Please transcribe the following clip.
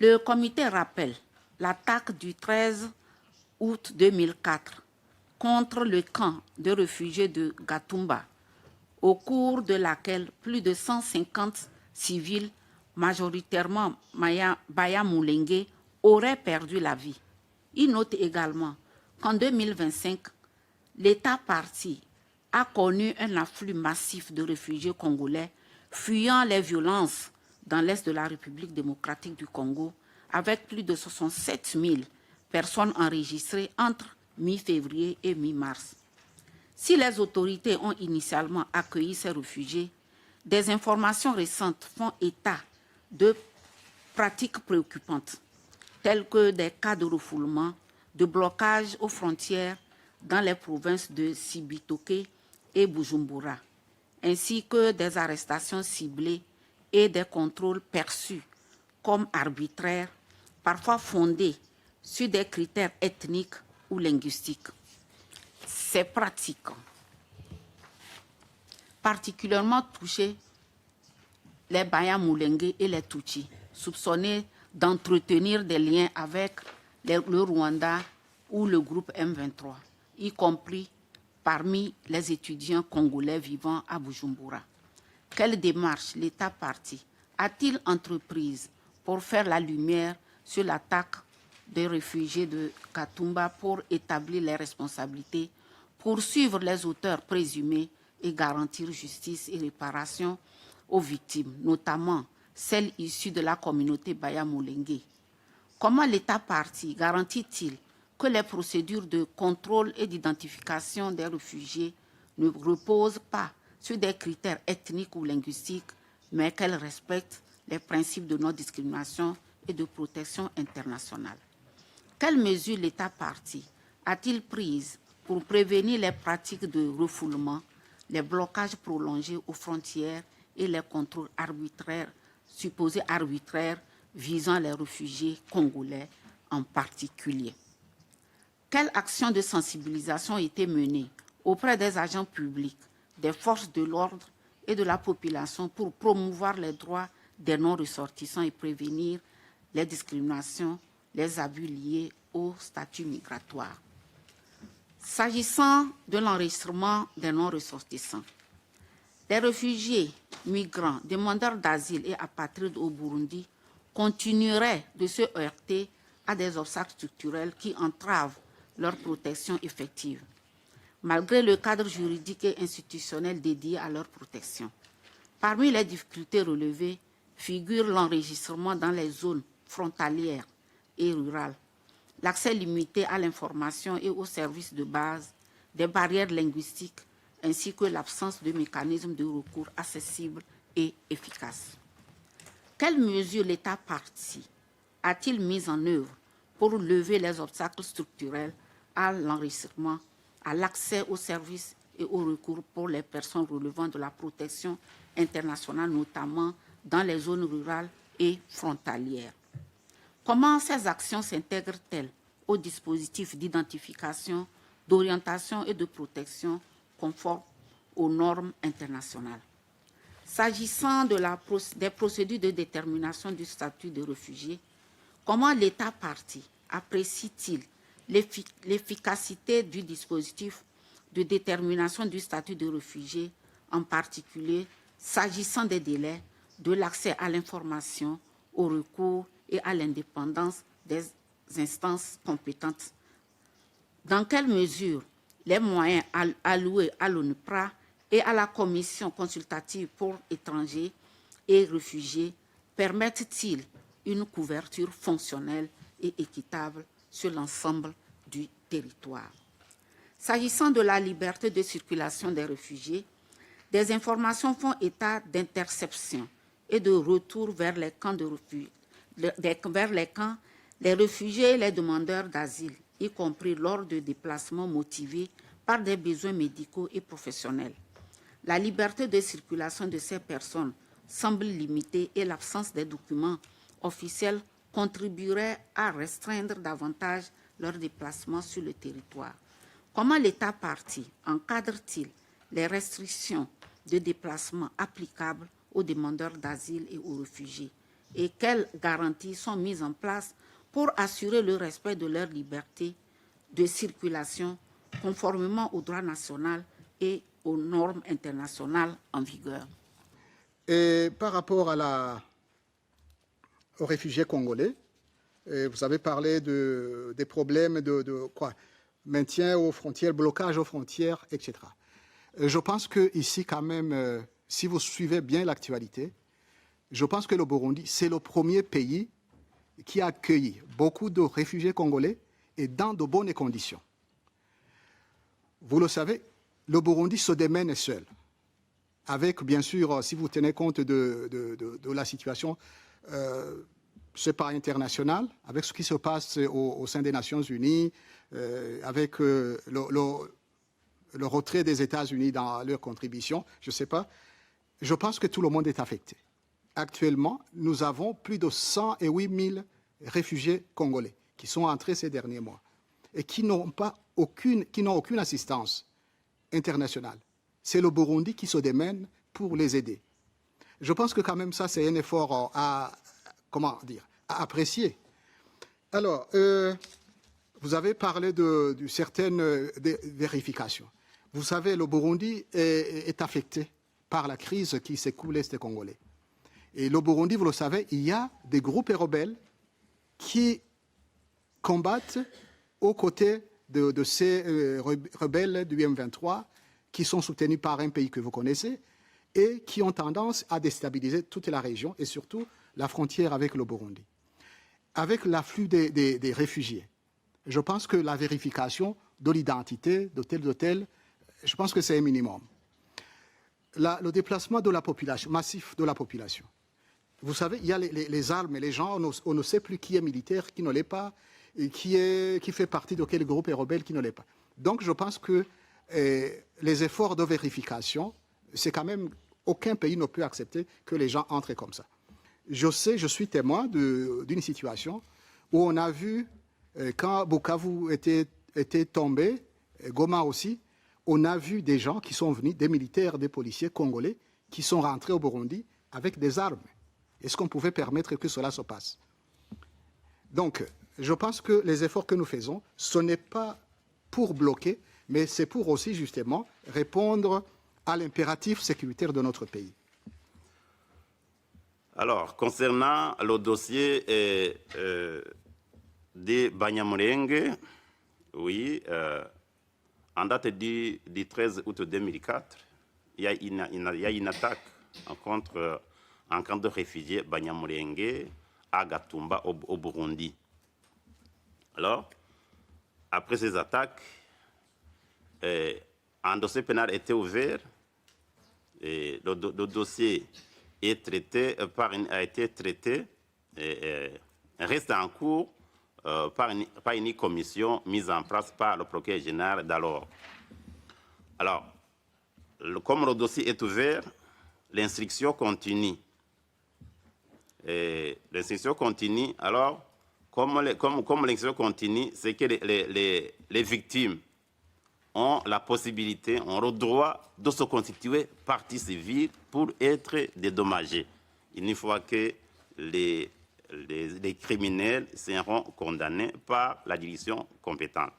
Le comité rappelle l'attaque du 13 août 2004 contre le camp de réfugiés de Gatumba, au cours de laquelle plus de 150 civils, majoritairement Baya-Moulengue, auraient perdu la vie. Il note également qu'en 2025, l'État parti a connu un afflux massif de réfugiés congolais fuyant les violences dans l'est de la République démocratique du Congo, avec plus de 67 000 personnes enregistrées entre mi-février et mi-mars. Si les autorités ont initialement accueilli ces réfugiés, des informations récentes font état de pratiques préoccupantes, telles que des cas de refoulement, de blocage aux frontières dans les provinces de Cibitoke et Bujumbura, ainsi que des arrestations ciblées et des contrôles perçus comme arbitraires, parfois fondés sur des critères ethniques ou linguistiques. Ces pratiques particulièrement touchaient les Baya-Moulengue et les Tutsis, soupçonnés d'entretenir des liens avec le Rwanda ou le groupe M23, y compris parmi les étudiants congolais vivant à Bujumbura. Quelle démarche l'État parti a-t-il entreprise pour faire la lumière sur l'attaque des réfugiés de Gatumba, pour établir les responsabilités, poursuivre les auteurs présumés et garantir justice et réparation aux victimes, notamment celles issues de la communauté Baya-Moulengue? Comment l'État parti garantit-il que les procédures de contrôle et d'identification des réfugiés ne reposent pas sur des critères ethniques ou linguistiques, mais qu'elles respectent les principes de non-discrimination et de protection internationale? Quelles mesures l'État parti a-t-il prises pour prévenir les pratiques de refoulement, les blocages prolongés aux frontières et les contrôles arbitraires, supposés arbitraires, visant les réfugiés congolais en particulier? Quelles actions de sensibilisation ont été menées auprès des agents publics, des forces de l'ordre et de la population pour promouvoir les droits des non-ressortissants et prévenir les discriminations, les abus liés au statut migratoire? S'agissant de l'enregistrement des non-ressortissants, les réfugiés, migrants, demandeurs d'asile et apatrides au Burundi continueraient de se heurter à des obstacles structurels qui entravent leur protection effective, malgré le cadre juridique et institutionnel dédié à leur protection. Parmi les difficultés relevées figure l'enregistrement dans les zones frontalières et rurales, l'accès limité à l'information et aux services de base, des barrières linguistiques, ainsi que l'absence de mécanismes de recours accessibles et efficaces. Quelles mesures l'État parti a-t-il mises en œuvre pour lever les obstacles structurels à l'enregistrement, à l'accès aux services et au recours pour les personnes relevant de la protection internationale, notamment dans les zones rurales et frontalières? Comment ces actions s'intègrent-elles au dispositif d'identification, d'orientation et de protection conforme aux normes internationales? S'agissant des procédures de détermination du statut de réfugié, comment l'État parti apprécie-t-il l'efficacité du dispositif de détermination du statut de réfugié, en particulier s'agissant des délais, de l'accès à l'information, au recours et à l'indépendance des instances compétentes? Dans quelle mesure les moyens alloués à l'ONUPRA et à la Commission consultative pour étrangers et réfugiés permettent-ils une couverture fonctionnelle et équitable sur l'ensemble du territoire? S'agissant de la liberté de circulation des réfugiés, des informations font état d'interception et de retour vers les camps les réfugiés et les demandeurs d'asile, y compris lors de déplacements motivés par des besoins médicaux et professionnels. La liberté de circulation de ces personnes semble limitée et l'absence des documents officiels contribuerait à restreindre davantage leurs déplacements sur le territoire. Comment l'État parti encadre-t-il les restrictions de déplacement applicables aux demandeurs d'asile et aux réfugiés? et quelles garanties sont mises en place pour assurer le respect de leur liberté de circulation conformément au droit national et aux normes internationales en vigueur. Et par rapport aux réfugiés congolais, vous avez parlé des problèmes de maintien aux frontières, blocage aux frontières, etc. Je pense qu'ici, quand même, si vous suivez bien l'actualité, je pense que le Burundi, c'est le premier pays qui a accueilli beaucoup de réfugiés congolais et dans de bonnes conditions. Vous le savez, le Burundi se démène seul. Avec, bien sûr, si vous tenez compte de la situation, c'est pas international, avec ce qui se passe au sein des Nations Unies, avec le retrait des États-Unis dans leur contribution, je ne sais pas. Je pense que tout le monde est affecté. Actuellement, nous avons plus de 108 000 réfugiés congolais qui sont entrés ces derniers mois et qui n'ont aucune assistance internationale. C'est le Burundi qui se démène pour les aider. Je pense que quand même ça, c'est un effort à apprécier. Alors, vous avez parlé de certaines vérifications. Vous savez, le Burundi est affecté par la crise qui secoue l'Est congolais. Et le Burundi, vous le savez, il y a des groupes rebelles qui combattent aux côtés de ces rebelles du M23 qui sont soutenus par un pays que vous connaissez et qui ont tendance à déstabiliser toute la région et surtout la frontière avec le Burundi. Avec l'afflux des réfugiés, je pense que la vérification de l'identité de tel, je pense que c'est un minimum. Le déplacement de la population, massif de la population. Vous savez, il y a les armes et les gens, on ne sait plus qui est militaire, qui ne l'est pas, et qui fait partie de quel groupe est rebelle, qui ne l'est pas. Donc je pense que les efforts de vérification, c'est quand même, aucun pays ne peut accepter que les gens entrent comme ça. Je suis témoin d'une situation où on a vu, quand Bukavu était tombé, Goma aussi, on a vu des gens qui sont venus, des militaires, des policiers congolais, qui sont rentrés au Burundi avec des armes. Est-ce qu'on pouvait permettre que cela se passe? Donc, je pense que les efforts que nous faisons, ce n'est pas pour bloquer, mais c'est pour aussi justement répondre à l'impératif sécuritaire de notre pays. Alors, concernant le dossier de Banyamulenge, oui, en date du 13 août 2004, il y a une attaque contre un camp de réfugiés Banyamulenge à Gatumba au Burundi. Alors, après ces attaques, un dossier pénal était ouvert et le dossier a été traité et reste en cours par une commission mise en place par le procureur général d'alors. Alors, comme le dossier est ouvert, l'instruction continue. L'instruction continue, alors, comme l'instruction continue, c'est que les victimes ont la possibilité, ont le droit de se constituer partie civile pour être dédommagés. Une fois que les criminels seront condamnés par la direction compétente.